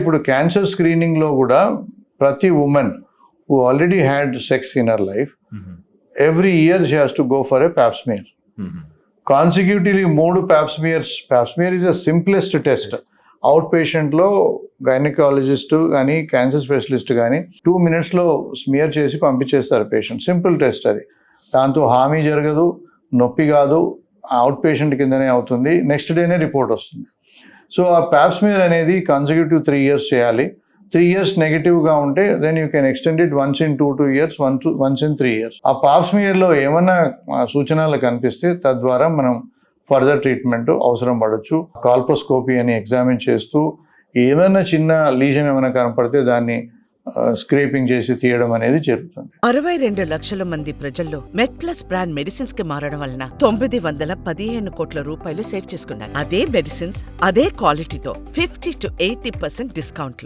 ఇప్పుడు క్యాన్సర్ స్క్రీనింగ్లో కూడా ప్రతి woman who already had sex in her life every year she has to go for a pap smear. Consecutively 3 pap smears. Pap smear is the simplest test. Out పేషెంట్లో gynaecologist కానీ cancer specialist కానీ 2 minutesలో smear చేసి పంపించేస్తారు patient. Simple test అది. దాంతో హామీ జరగదు, నొప్పి కాదు, అవుట్ పేషెంట్ కిందనే అవుతుంది, నెక్స్ట్ డేనే రిపోర్ట్ వస్తుంది. సో ఆ ప్యాప్స్మియర్ అనేది కాన్సిక్యూటివ్ 3 years చేయాలి. 3 years నెగిటివ్గా ఉంటే then you can extend it once in 2 years, once in 3 years. ఆ ప్యాప్స్మియర్లో ఏమన్నా సూచనలు కనిపిస్తే తద్వారా మనం ఫర్దర్ ట్రీట్మెంట్ అవసరం పడవచ్చు. కాల్పోస్కోపీ అని ఎగ్జామిన్ చేస్తూ ఏమైనా చిన్న లీజన్ ఏమైనా కనపడితే దాన్ని స్క్రేపింగ్ చేసి తీయడం అనేది జరుగుతుంది. 62 లక్షల మంది ప్రజల్లో మెడ్ప్లస్ బ్రాండ్ మెడిసిన్స్ కి మారడం వలన 915 కోట్ల రూపాయలు సేవ్ చేసుకున్నారు. అదే మెడిసిన్స్ అదే క్వాలిటీతో 50 to 80% డిస్కౌంట్లు.